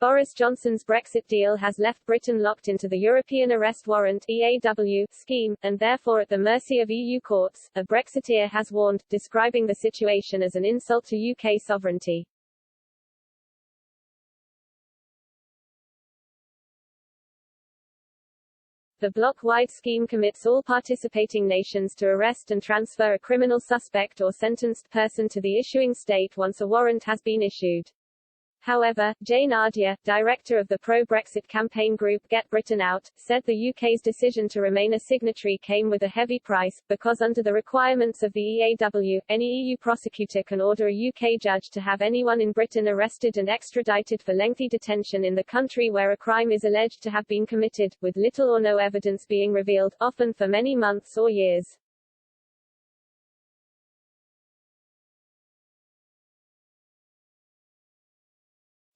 Boris Johnson's Brexit deal has left Britain locked into the European Arrest Warrant (EAW) scheme, and therefore at the mercy of EU courts, a Brexiteer has warned, describing the situation as an insult to UK sovereignty. The bloc-wide scheme commits all participating nations to arrest and transfer a criminal suspect or sentenced person to the issuing state once a warrant has been issued. However, Jane Ardier, director of the pro-Brexit campaign group Get Britain Out, said the UK's decision to remain a signatory came with a heavy price, because under the requirements of the EAW, any EU prosecutor can order a UK judge to have anyone in Britain arrested and extradited for lengthy detention in the country where a crime is alleged to have been committed, with little or no evidence being revealed, often for many months or years.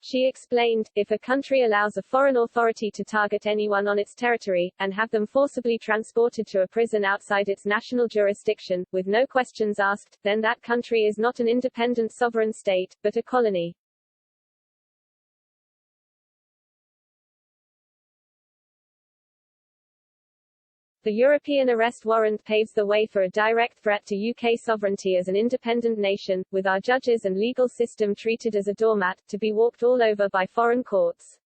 She explained, if a country allows a foreign authority to target anyone on its territory, and have them forcibly transported to a prison outside its national jurisdiction, with no questions asked, then that country is not an independent sovereign state, but a colony. The European Arrest Warrant paves the way for a direct threat to UK sovereignty as an independent nation, with our judges and legal system treated as a doormat, to be walked all over by foreign courts.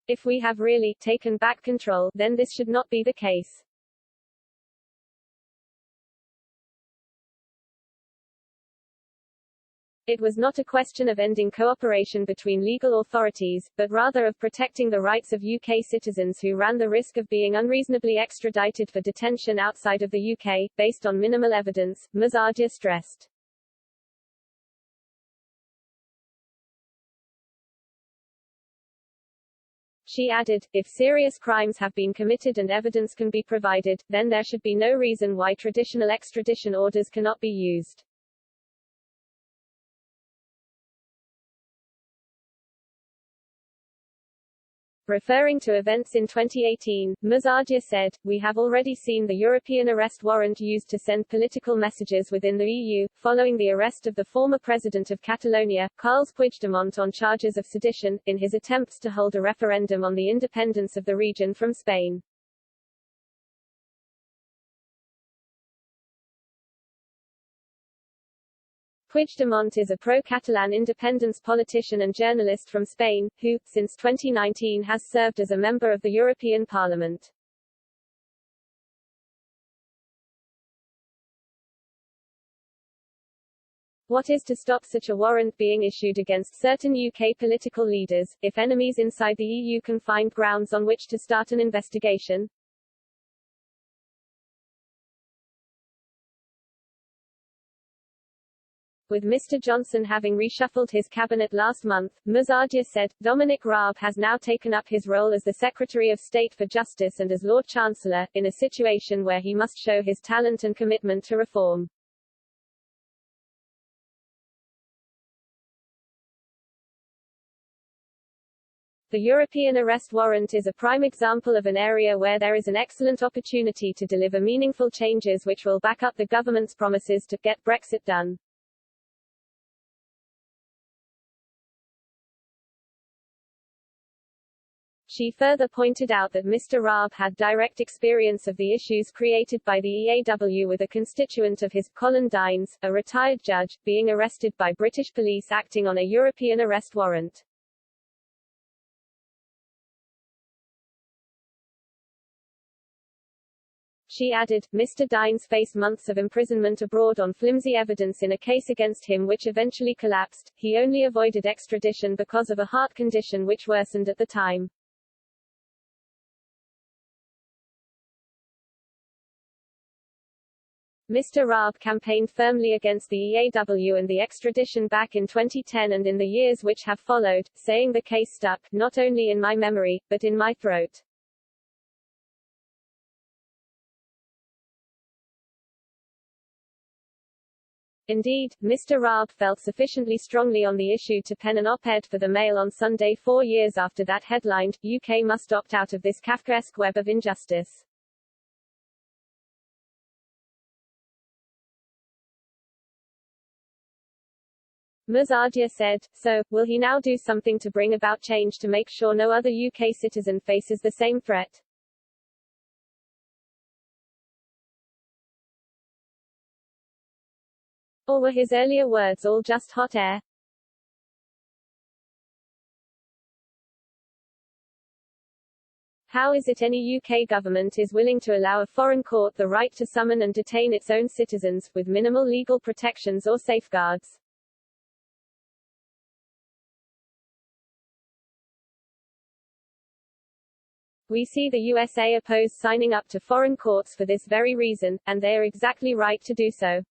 If we have really taken back control, then this should not be the case. It was not a question of ending cooperation between legal authorities, but rather of protecting the rights of UK citizens who ran the risk of being unreasonably extradited for detention outside of the UK, based on minimal evidence, Ms. Ardier stressed. She added, if serious crimes have been committed and evidence can be provided, then there should be no reason why traditional extradition orders cannot be used. Referring to events in 2018, Ms. Ardier said, we have already seen the European Arrest Warrant used to send political messages within the EU, following the arrest of the former president of Catalonia, Carles Puigdemont on charges of sedition, in his attempts to hold a referendum on the independence of the region from Spain. Puigdemont is a pro-Catalan independence politician and journalist from Spain, who, since 2019 has served as a member of the European Parliament. What is to stop such a warrant being issued against certain UK political leaders, if enemies inside the EU can find grounds on which to start an investigation? With Mr. Johnson having reshuffled his cabinet last month, Ms. Ardier said, Dominic Raab has now taken up his role as the Secretary of State for Justice and as Lord Chancellor, in a situation where he must show his talent and commitment to reform. The European Arrest Warrant is a prime example of an area where there is an excellent opportunity to deliver meaningful changes which will back up the government's promises to get Brexit done. She further pointed out that Mr. Raab had direct experience of the issues created by the EAW with a constituent of his, Colin Dines, a retired judge, being arrested by British police acting on a European arrest warrant. She added, Mr. Dines faced months of imprisonment abroad on flimsy evidence in a case against him which eventually collapsed. He only avoided extradition because of a heart condition which worsened at the time. Mr. Raab campaigned firmly against the EAW and the extradition back in 2010 and in the years which have followed, saying the case stuck, not only in my memory, but in my throat. Indeed, Mr. Raab felt sufficiently strongly on the issue to pen an op-ed for the Mail on Sunday 4 years after that headlined, UK must opt out of this Kafkaesque web of injustice. Musadia said. So, will he now do something to bring about change to make sure no other UK citizen faces the same threat? Or were his earlier words all just hot air? How is it any UK government is willing to allow a foreign court the right to summon and detain its own citizens, with minimal legal protections or safeguards? We see the USA oppose signing up to foreign courts for this very reason, and they are exactly right to do so.